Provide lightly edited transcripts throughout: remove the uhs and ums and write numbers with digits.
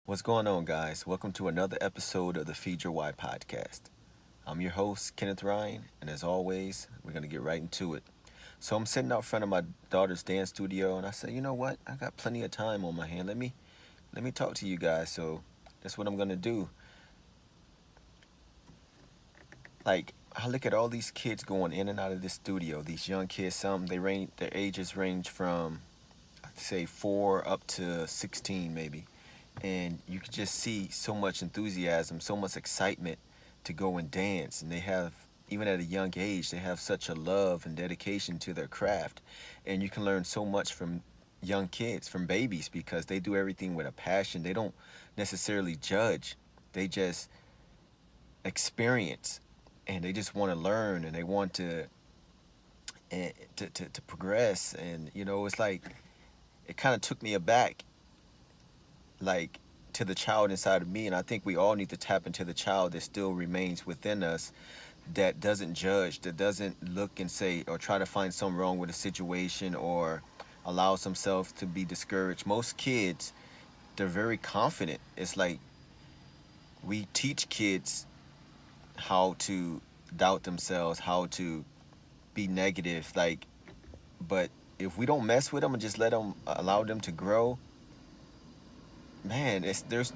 What's going on, guys? Welcome to another episode of the Feed Your Why podcast. I'm your host, Kenneth Ryan, and as always, we're going to get right into it. So I'm sitting out front of my daughter's dance studio, and I said, you know what? I got plenty of time on my hand. Let me talk to you guys. So that's what I'm going to do. Like, I look at all these kids going in and out of this studio. These young kids, their ages range from, I'd say, 4 up to 16 maybe. And you can just see so much enthusiasm, so much excitement to go and dance. And they have, even at a young age, they have such a love and dedication to their craft. And you can learn so much from young kids, from babies, because they do everything with a passion. They don't necessarily judge, they just experience, and they just want to learn, and they want to progress. And it's like it kind of took me aback, like, to the child inside of me. And I think we all need to tap into the child that still remains within us, that doesn't judge, that doesn't look and say or try to find something wrong with a situation, or allows himself to be discouraged. Most kids, they're very confident. It's like we teach kids how to doubt themselves, how to be negative, like, but if we don't mess with them and just let them, allow them to grow, man, there's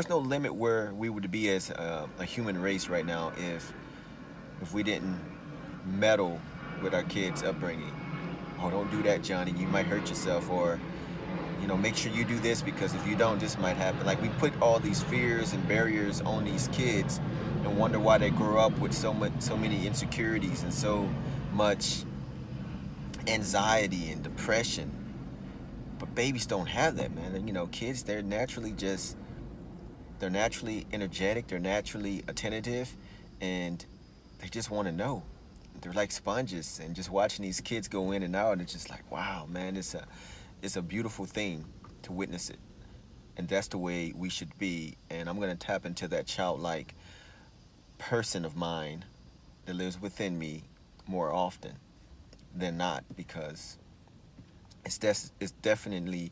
no limit where we would be as a human race right now if we didn't meddle with our kids' upbringing. Oh, don't do that, Johnny. You might hurt yourself, or make sure you do this, because if you don't, this might happen. Like, we put all these fears and barriers on these kids, and wonder why they grow up with so many insecurities and so much anxiety and depression. But babies don't have that, man. And kids, they're naturally energetic, they're naturally attentive, and they just want to know. They're like sponges, and just watching these kids go in and out, it's just like, wow, man, it's a beautiful thing to witness it. And that's the way we should be. And I'm gonna tap into that childlike person of mine that lives within me more often than not, because it's definitely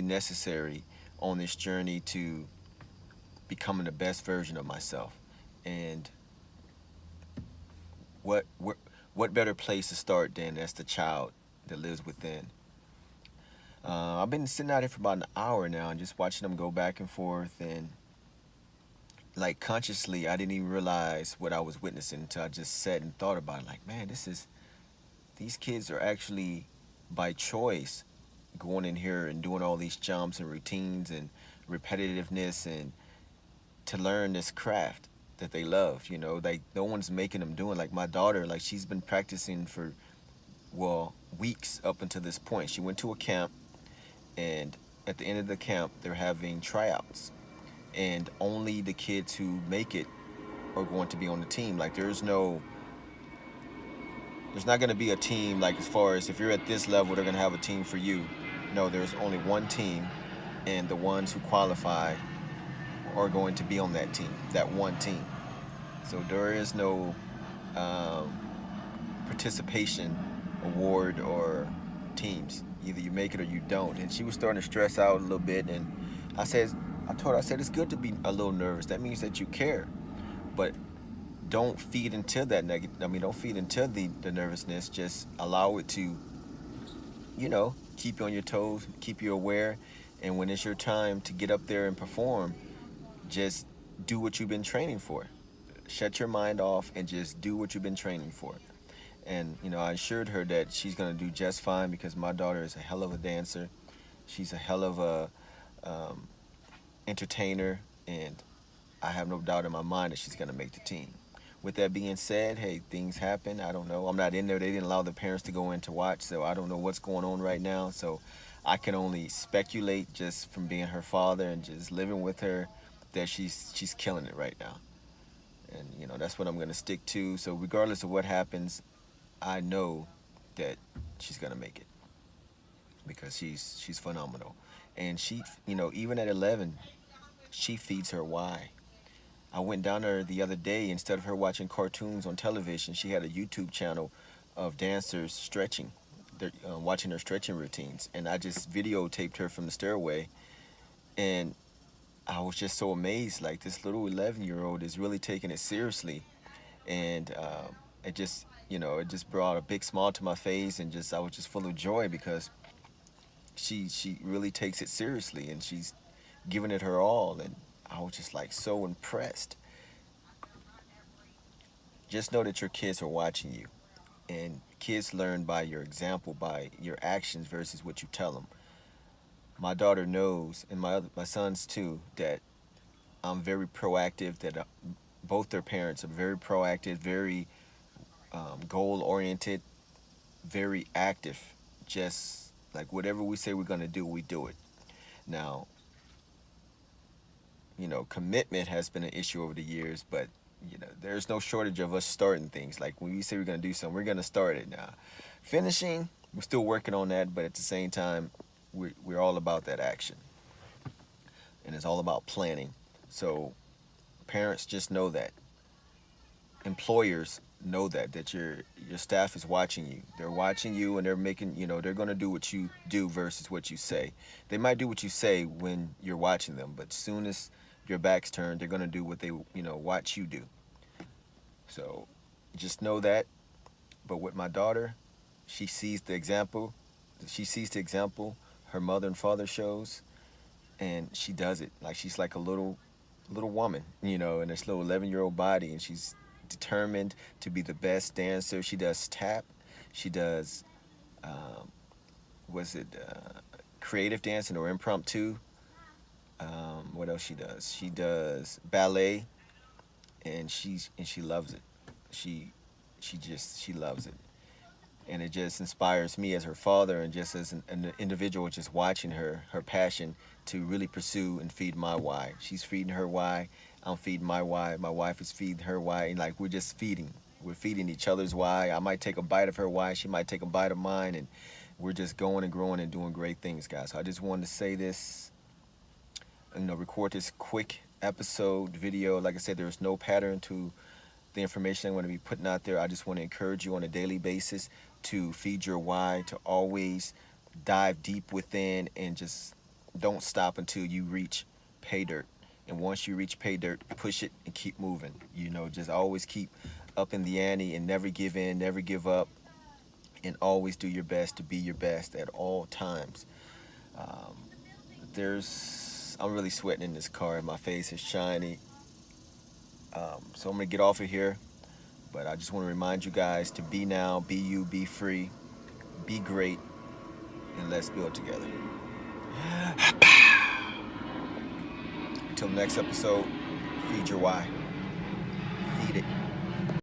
necessary on this journey to becoming the best version of myself. And what what what better place to start than as the child that lives within? I've been sitting out here for about an hour now and just watching them go back and forth, and like, consciously, I didn't even realize what I was witnessing until I just sat and thought about it. Like, man, these kids are actually, by choice, going in here and doing all these jumps and routines and repetitiveness, and to learn this craft that they love. Like, no one's making them do it. Like, my daughter, like, she's been practicing for, well, weeks up until this point. She went to a camp, and at the end of the camp, they're having tryouts, and only the kids who make it are going to be on the team. Like, there's not going to be a team, like, as far as if you're at this level, they're going to have a team for you. No, there's only one team, and the ones who qualify are going to be on that team, that one team. So there is no um, participation award or teams. Either you make it or you don't. And she was starting to stress out a little bit, and I said, I told her, I said, it's good to be a little nervous. That means that you care, but don't feed into that negative. I mean, don't feed into the nervousness. Just allow it to, keep you on your toes, keep you aware. And when it's your time to get up there and perform, just do what you've been training for. Shut your mind off and just do what you've been training for. And I assured her that she's gonna do just fine, because my daughter is a hell of a dancer. She's a hell of a um, entertainer, and I have no doubt in my mind that she's gonna make the team. With that being said, hey, things happen. I don't know. I'm not in there. They didn't allow the parents to go in to watch, so I don't know what's going on right now. So I can only speculate, just from being her father and just living with her, that she's killing it right now. And that's what I'm gonna stick to. So regardless of what happens, I know that she's gonna make it, because she's phenomenal. And she, even at 11, she feeds her why. I went down there the other day. Instead of her watching cartoons on television, she had a YouTube channel of dancers stretching. They're watching her stretching routines, and I just videotaped her from the stairway. And I was just so amazed. Like, this little 11-year-old is really taking it seriously, and it just, it just brought a big smile to my face, and just I was just full of joy because she really takes it seriously, and she's giving it her all, and I was just like so impressed. Just know that your kids are watching you, and kids learn by your example, by your actions versus what you tell them. My daughter knows, and my sons too, that I'm very proactive. That both their parents are very proactive, very goal oriented, very active. Just like whatever we say we're gonna do, we do it. Now, commitment has been an issue over the years, but there's no shortage of us starting things. Like when we say we're gonna do something, we're gonna start it. Now, finishing, we're still working on that, but at the same time, we're all about that action, and it's all about planning. So parents just know that. Employers know that your staff is watching you. They're watching you, and they're making, they're going to do what you do versus what you say. They might do what you say when you're watching them, but soon as your back's turned, they're going to do what they, watch you do. So just know that. But with my daughter, she sees the example. She sees the example her mother and father shows, and she does it. Like, she's like a little woman, in this little 11-year-old body, and she's determined to be the best dancer. She does tap. She does, was it creative dancing or impromptu? What else she does? She does ballet, and she loves it. She she loves it, and it just inspires me as her father, and just as an individual, just watching her passion to really pursue and feed my why. She's feeding her why. I'm feeding my why. My wife is feeding her why, and like we're just feeding. We're feeding each other's why. I might take a bite of her why. She might take a bite of mine, and we're just going and growing and doing great things, guys. So I just wanted to say this, record this quick episode video. Like I said, there's no pattern to the information I'm going to be putting out there. I just want to encourage you on a daily basis to feed your why, to always dive deep within, and just don't stop until you reach pay dirt. And once you reach pay dirt, push it and keep moving. Just always keep up in the ante and never give in, never give up, and always do your best to be your best at all times. I'm really sweating in this car, and my face is shiny. So I'm going to get off of here. But I just want to remind you guys to be now, be you, be free, be great, and let's build together. Until the next episode, feed your why.